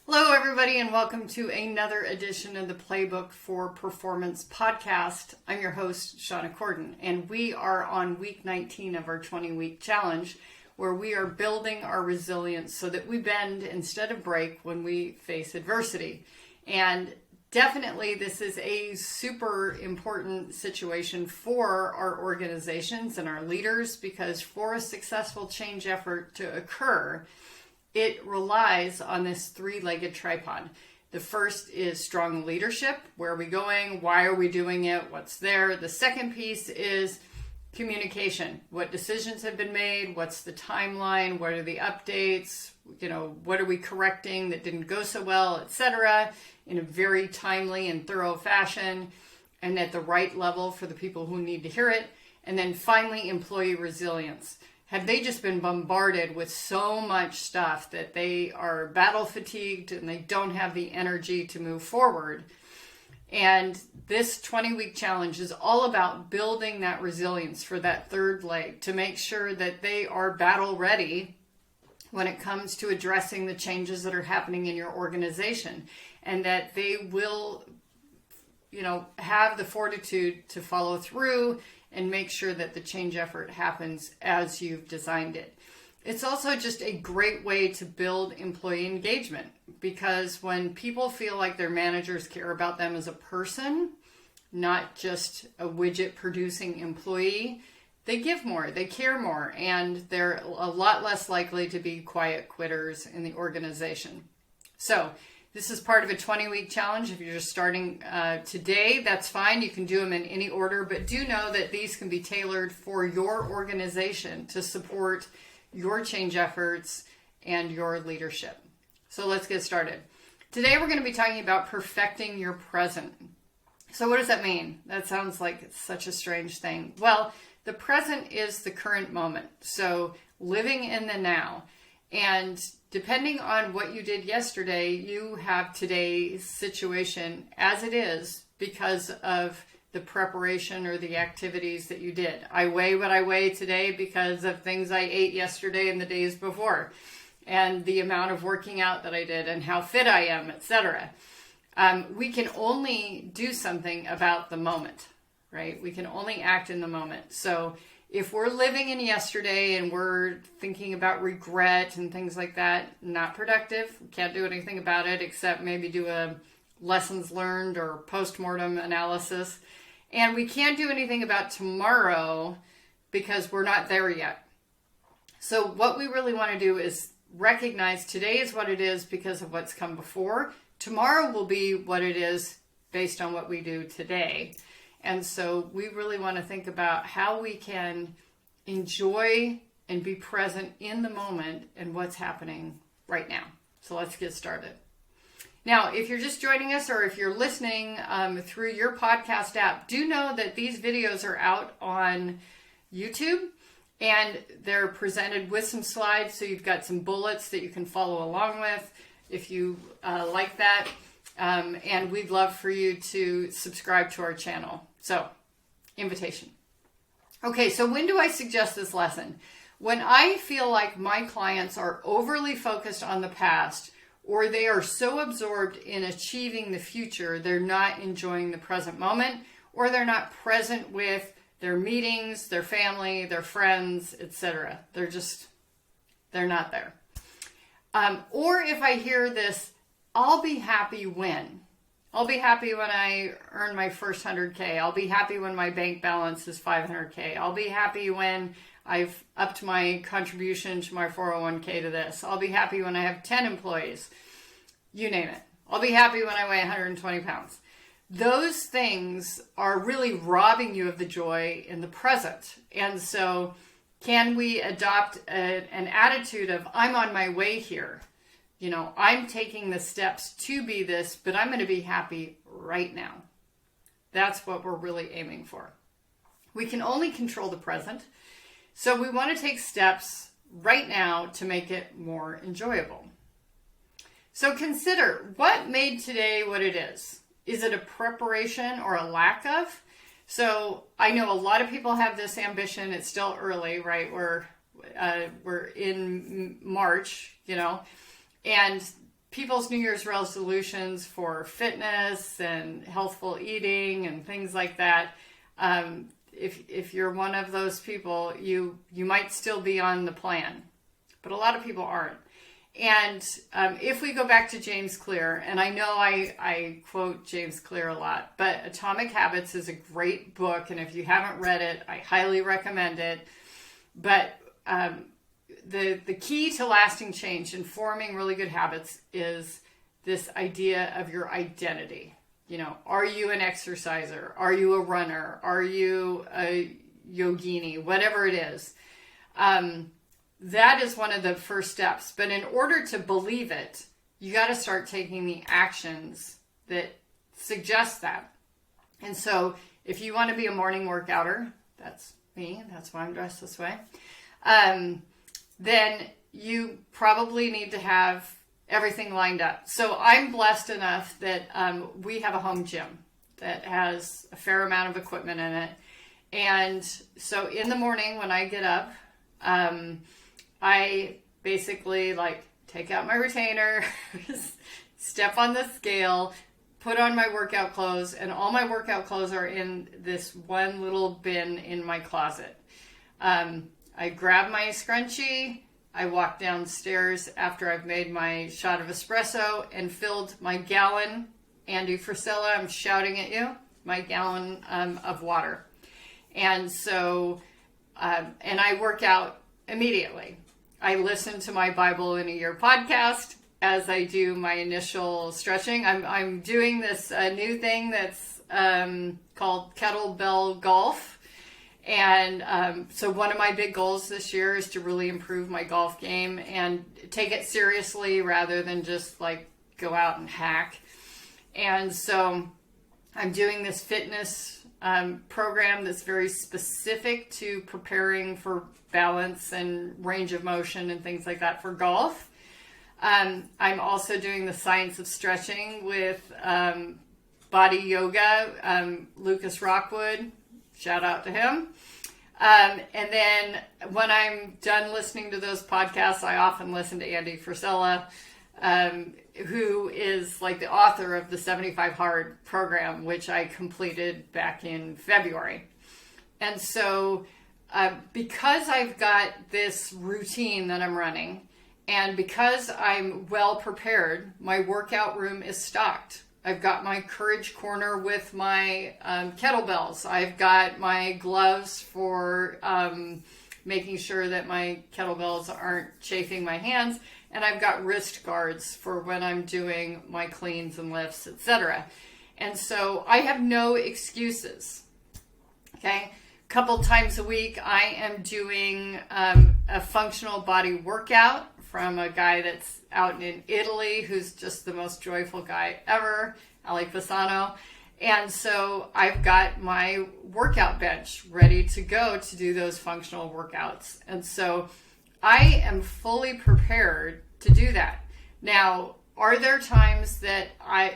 Hello, everybody, and welcome to another edition of the Playbook for Performance podcast. I'm your host, Shauna Corden, and we are on week 19 of our 20-week challenge, where we are building our resilience so that we bend instead of break when we face adversity. And definitely, this is a super important situation for our organizations and our leaders, because for a successful change effort to occur, it relies on this three-legged tripod. The first is strong leadership. Where are we going? Why are we doing it? What's there? The second piece is communication. What decisions have been made? What's the timeline? What are the updates? What are we correcting that didn't go so well, etc., in a very timely and thorough fashion and at the right level for the people who need to hear it. And then finally, employee resilience. Have they just been bombarded with so much stuff that they are battle fatigued and they don't have the energy to move forward? And this 20-week challenge is all about building that resilience for that third leg to make sure that they are battle ready when it comes to addressing the changes that are happening in your organization, and that they will, have the fortitude to follow through and make sure that the change effort happens as you've designed it. It's also just a great way to build employee engagement, because when people feel like their managers care about them as a person, not just a widget producing employee, they give more, they care more, and they're a lot less likely to be quiet quitters in the organization. So this is part of a 20-week challenge. If you're just starting today, that's fine. You can do them in any order, but do know that these can be tailored for your organization to support your change efforts and your leadership. So let's get started. Today we're going to be talking about perfecting your present. So what does that mean? That sounds like such a strange thing. Well, the present is the current moment. So living in the now. And depending on what you did yesterday, you have today's situation as it is because of the preparation or the activities that you did. I weigh what I weigh today because of things I ate yesterday and the days before, and the amount of working out that I did and how fit I am, etc. We can only do something about the moment, right? We can only act in the moment. So if we're living in yesterday and we're thinking about regret and things like that, not productive. We can't do anything about it except maybe do a lessons learned or post-mortem analysis. And we can't do anything about tomorrow because we're not there yet. So what we really want to do is recognize today is what it is because of what's come before. Tomorrow will be what it is based on what we do today. And so we really want to think about how we can enjoy and be present in the moment and what's happening right now. So let's get started. Now, if you're just joining us or if you're listening through your podcast app, do know that these videos are out on YouTube and they're presented with some slides. So you've got some bullets that you can follow along with if you like that. And we'd love for you to subscribe to our channel. So, invitation. Okay, so when do I suggest this lesson? When I feel like my clients are overly focused on the past, or they are so absorbed in achieving the future, they're not enjoying the present moment, or they're not present with their meetings, their family, their friends, etc. They're not there. Or if I hear this, I'll be happy when. I'll be happy when I earn my first 100K. I'll be happy when my bank balance is 500K. I'll be happy when I've upped my contribution to my 401K to this. I'll be happy when I have 10 employees. You name it. I'll be happy when I weigh 120 pounds. Those things are really robbing you of the joy in the present. And so can we adopt an attitude of, I'm on my way here? I'm taking the steps to be this, but I'm going to be happy right now. That's what we're really aiming for. We can only control the present, so we want to take steps right now to make it more enjoyable. So consider, what made today what it is? Is it a preparation or a lack of? So I know a lot of people have this ambition. It's still early, right? We're in March, and people's New Year's resolutions for fitness and healthful eating and things like that, if you're one of those people, you might still be on the plan, but a lot of people aren't. And if we go back to James Clear, and I know I quote James Clear a lot, but Atomic Habits is a great book, and if you haven't read it, I highly recommend it. But the key to lasting change and forming really good habits is this idea of your identity. You know, are you an exerciser? Are you a runner? Are you a yogini? Whatever it is. That is one of the first steps. But in order to believe it, you got to start taking the actions that suggest that. And so if you want to be a morning workouter, that's me, that's why I'm dressed this way, then you probably need to have everything lined up. So I'm blessed enough that we have a home gym that has a fair amount of equipment in it. And so in the morning when I get up, I basically take out my retainer, step on the scale, put on my workout clothes, and all my workout clothes are in this one little bin in my closet. I grab my scrunchie, I walk downstairs after I've made my shot of espresso and filled my gallon, Andy Frisella, I'm shouting at you, my gallon of water. And so, and I work out immediately. I listen to my Bible in a Year podcast as I do my initial stretching. I'm doing this new thing that's called kettlebell golf. And so one of my big goals this year is to really improve my golf game and take it seriously rather than just go out and hack. And so I'm doing this fitness program that's very specific to preparing for balance and range of motion and things like that for golf. I'm also doing the science of stretching with body yoga, Lucas Rockwood, shout out to him. And then when I'm done listening to those podcasts, I often listen to Andy Frisella, who is the author of the 75 Hard program, which I completed back in February. And so because I've got this routine that I'm running, and because I'm well prepared, my workout room is stocked. I've got my courage corner with my kettlebells. I've got my gloves for making sure that my kettlebells aren't chafing my hands. And I've got wrist guards for when I'm doing my cleans and lifts, etc. And so I have no excuses. Okay? A couple times a week, I am doing a functional body workout from a guy that's out in Italy who's just the most joyful guy ever, Ali Pisano. And so I've got my workout bench ready to go to do those functional workouts. And so I am fully prepared to do that. Now, are there times that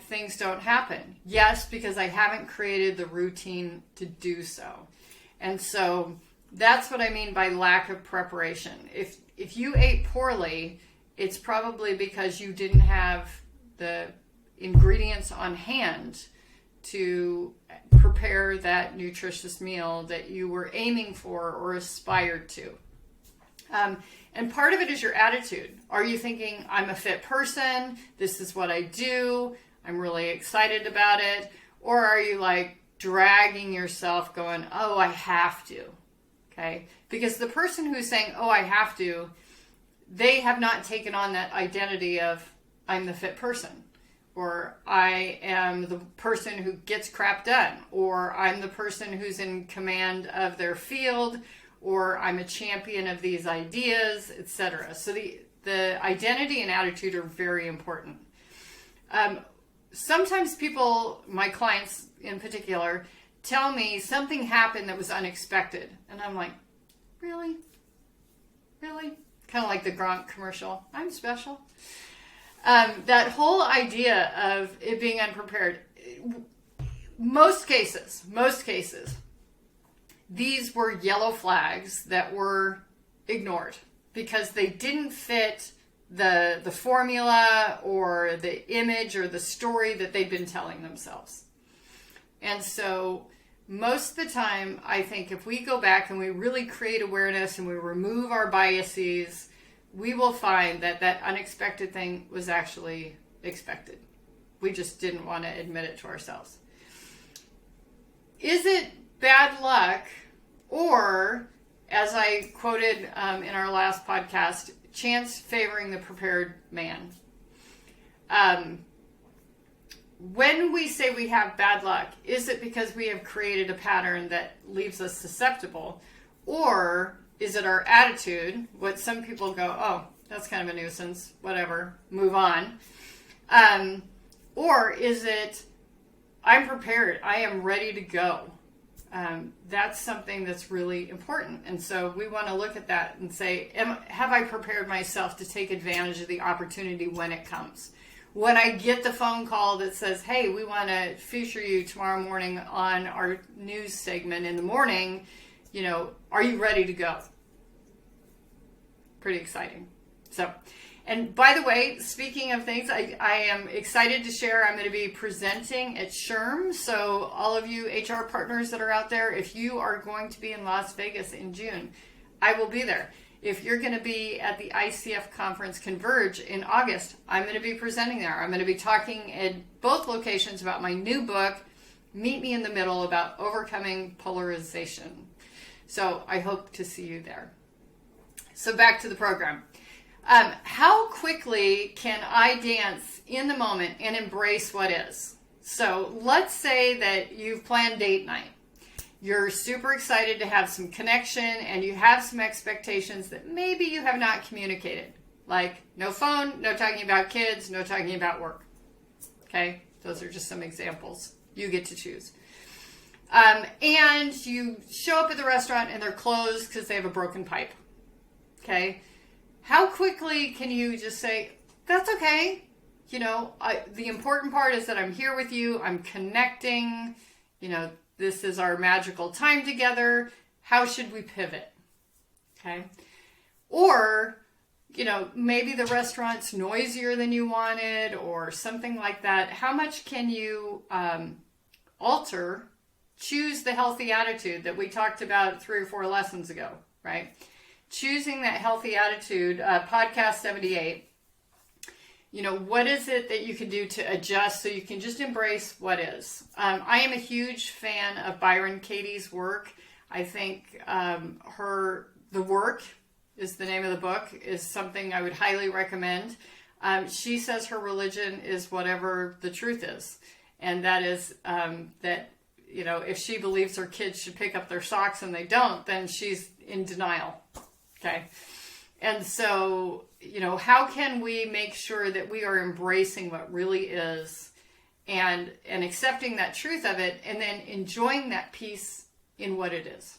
things don't happen? Yes, because I haven't created the routine to do so. And so that's what I mean by lack of preparation. If you ate poorly, it's probably because you didn't have the ingredients on hand to prepare that nutritious meal that you were aiming for or aspired to. And part of it is your attitude. Are you thinking, I'm a fit person, this is what I do, I'm really excited about it? Or are you dragging yourself going, oh, I have to? Okay? Because the person who's saying, oh, I have to, they have not taken on that identity of, I'm the fit person. Or I am the person who gets crap done. Or I'm the person who's in command of their field. Or I'm a champion of these ideas, etc. So the identity and attitude are very important. Sometimes people, my clients in particular, tell me something happened that was unexpected. And I'm like, really? Really? Kind of like the Gronk commercial. I'm special. That whole idea of it being unprepared, most cases, these were yellow flags that were ignored because they didn't fit the formula or the image or the story that they've been telling themselves. And so most of the time, I think if we go back and we really create awareness and we remove our biases, we will find that that unexpected thing was actually expected. We just didn't want to admit it to ourselves. Is it bad luck, or, as I quoted in our last podcast, chance favoring the prepared man? When we say we have bad luck, is it because we have created a pattern that leaves us susceptible? Or is it our attitude, what some people go, oh, that's kind of a nuisance, whatever, move on. Or is it, I'm prepared, I am ready to go. That's something that's really important. And so we want to look at that and say, have I prepared myself to take advantage of the opportunity when it comes? When I get the phone call that says, hey, we want to feature you tomorrow morning on our news segment in the morning, are you ready to go? Pretty exciting. So, and by the way, speaking of things, I am excited to share, I'm going to be presenting at SHRM. So all of you HR partners that are out there, if you are going to be in Las Vegas in June, I will be there. If you're going to be at the ICF conference Converge in August, I'm going to be presenting there. I'm going to be talking at both locations about my new book, Meet Me in the Middle, about overcoming polarization. So I hope to see you there. So back to the program. How quickly can I dance in the moment and embrace what is? So let's say that you've planned date night. You're super excited to have some connection and you have some expectations that maybe you have not communicated. Like no phone, no talking about kids, no talking about work. Okay, those are just some examples. You get to choose. And you show up at the restaurant and they're closed because they have a broken pipe. Okay, how quickly can you just say, that's okay. The important part is that I'm here with you. I'm connecting, this is our magical time together. How should we pivot? Okay. Or, maybe the restaurant's noisier than you wanted or something like that. How much can you choose the healthy attitude that we talked about 3 or 4 lessons ago, right? Choosing that healthy attitude, podcast 78. What is it that you can do to adjust so you can just embrace what is? I am a huge fan of Byron Katie's work. I think The Work is the name of the book, is something I would highly recommend. She says her religion is whatever the truth is. And that is that, if she believes her kids should pick up their socks and they don't, then she's in denial. Okay. And so, how can we make sure that we are embracing what really is and accepting that truth of it and then enjoying that peace in what it is?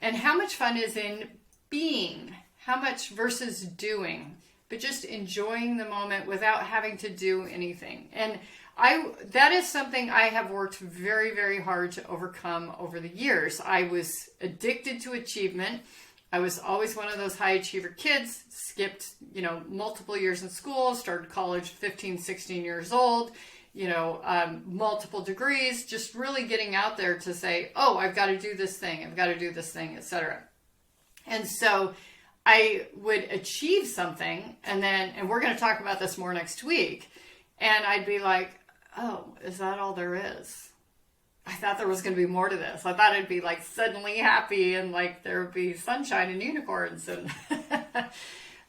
And how much fun is in being? How much versus doing? But just enjoying the moment without having to do anything. And that is something I have worked very, very hard to overcome over the years. I was addicted to achievement. I was always one of those high achiever kids, skipped, multiple years in school, started college 15, 16 years old, multiple degrees, just really getting out there to say, oh, I've got to do this thing, etc. And so I would achieve something and we're going to talk about this more next week. And I'd be like, oh, is that all there is? I thought there was going to be more to this. I thought it'd be like suddenly happy and like there would be sunshine and unicorns.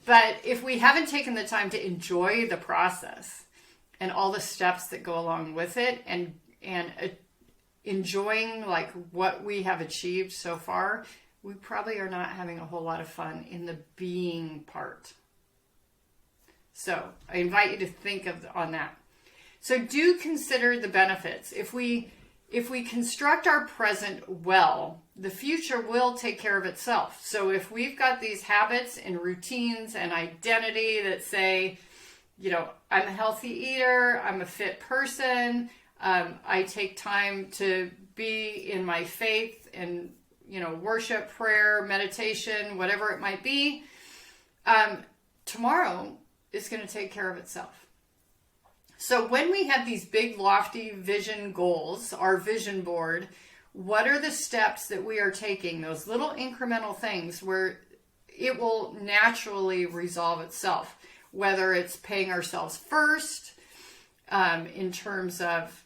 But if we haven't taken the time to enjoy the process and all the steps that go along with it and enjoying like what we have achieved so far, we probably are not having a whole lot of fun in the being part. So I invite you to think on that. So do consider the benefits. If we construct our present well, the future will take care of itself. So if we've got these habits and routines and identity that say, I'm a healthy eater, I'm a fit person, I take time to be in my faith and, worship, prayer, meditation, whatever it might be, tomorrow is going to take care of itself. So when we have these big, lofty vision goals, our vision board, what are the steps that we are taking, those little incremental things where it will naturally resolve itself, whether it's paying ourselves first, in terms of,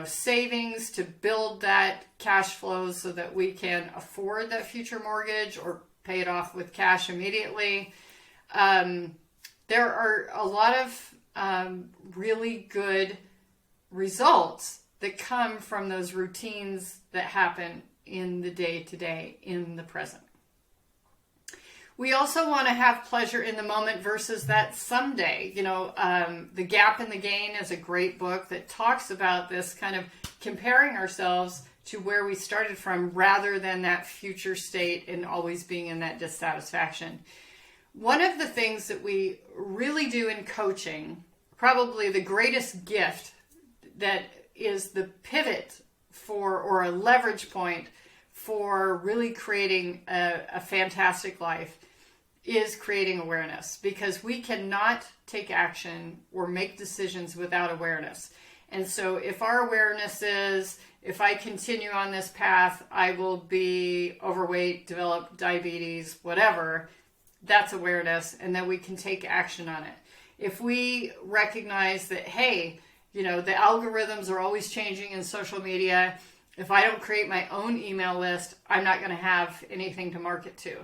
savings to build that cash flow so that we can afford that future mortgage or pay it off with cash immediately. There are a lot of really good results that come from those routines that happen in the day-to-day, in the present. We also want to have pleasure in the moment versus that someday. The Gap and the Gain is a great book that talks about this kind of comparing ourselves to where we started from rather than that future state and always being in that dissatisfaction. One of the things that we really do in coaching, probably the greatest gift that is the pivot for, or a leverage point for really creating a fantastic life, is creating awareness, because we cannot take action or make decisions without awareness. And so if our awareness is, if I continue on this path, I will be overweight, develop diabetes, whatever, that's awareness, and then we can take action on it. If we recognize that, hey, the algorithms are always changing in social media. If I don't create my own email list, I'm not going to have anything to market to.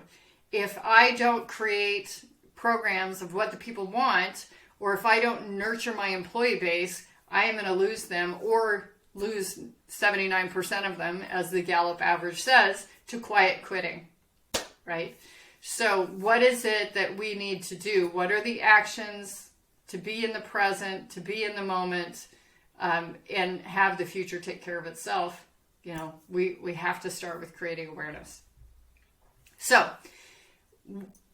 If I don't create programs of what the people want, or if I don't nurture my employee base, I am going to lose them, or lose 79% of them, as the Gallup average says, to quiet quitting, right? So what is it that we need to do? What are the actions to be in the present, to be in the moment, and have the future take care of itself? We have to start with creating awareness. So,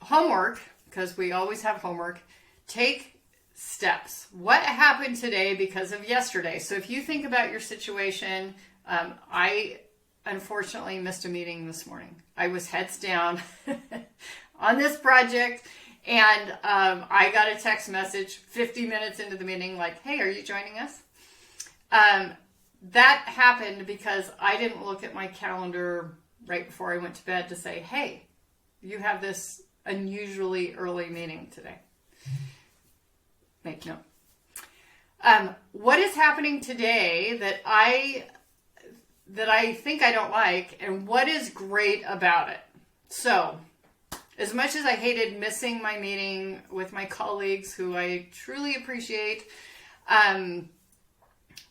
homework, because we always have homework, take steps. What happened today because of yesterday? So if you think about your situation, I unfortunately missed a meeting this morning. I was heads down on this project, and I got a text message 50 minutes into the meeting like, hey, are you joining us? That happened because I didn't look at my calendar right before I went to bed to say, hey, you have this unusually early meeting today. Make note. What is happening today that I think I don't like, and what is great about it? So, as much as I hated missing my meeting with my colleagues, who I truly appreciate,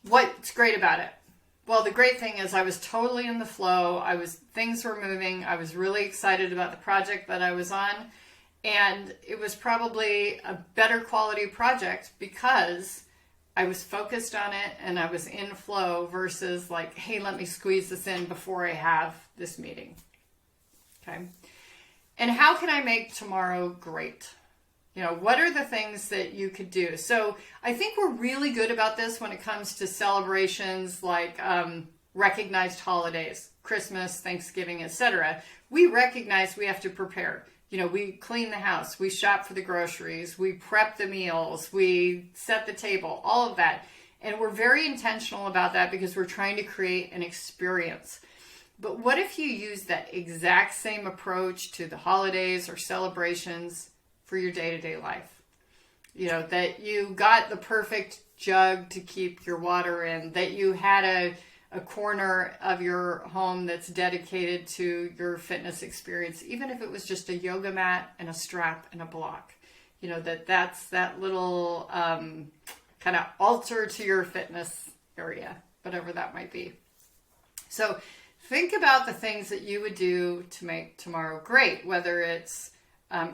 what's great about it? Well, the great thing is I was totally in the flow. Things were moving. I was really excited about the project that I was on. And it was probably a better quality project because I was focused on it and I was in flow versus like, hey, let me squeeze this in before I have this meeting. Okay. And how can I make tomorrow great? What are the things that you could do? So I think we're really good about this when it comes to celebrations like recognized holidays, Christmas, Thanksgiving, etc. We recognize we have to prepare. We clean the house, we shop for the groceries, we prep the meals, we set the table, all of that. And we're very intentional about that because we're trying to create an experience. But what if you use that exact same approach to the holidays or celebrations for your day-to-day life? That you got the perfect jug to keep your water in, that you had a corner of your home that's dedicated to your fitness experience, even if it was just a yoga mat and a strap and a block. That's that little kind of altar to your fitness area, whatever that might be. So think about the things that you would do to make tomorrow great, whether it's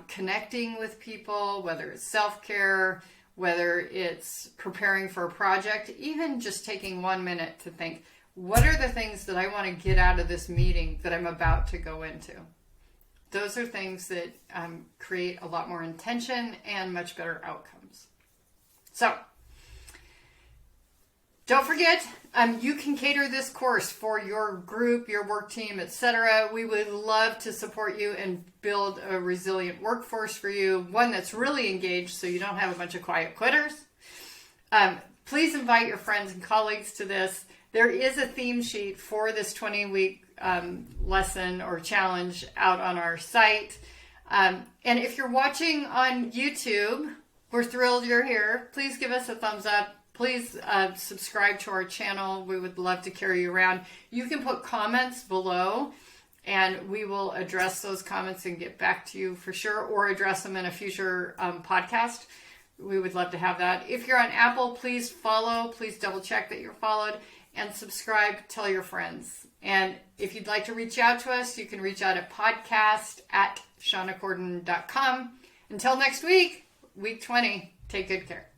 connecting with people, whether it's self-care, whether it's preparing for a project, even just taking 1 minute to think, what are the things that I want to get out of this meeting that I'm about to go into? Those are things that create a lot more intention and much better outcomes. So, Don't forget, you can cater this course for your group, your work team, etc. We would love to support you and build a resilient workforce for you, one that's really engaged so you don't have a bunch of quiet quitters. Please invite your friends and colleagues to this. There is a theme sheet for this 20-week lesson or challenge out on our site. And if you're watching on YouTube, we're thrilled you're here. Please give us a thumbs up. Please subscribe to our channel. We would love to carry you around. You can put comments below, and we will address those comments and get back to you for sure, or address them in a future podcast. We would love to have that. If you're on Apple, please follow. Please double check that you're followed, and subscribe. Tell your friends. And if you'd like to reach out to us, you can reach out at podcast@shaunacorden.com. Until next week, week 20, take good care.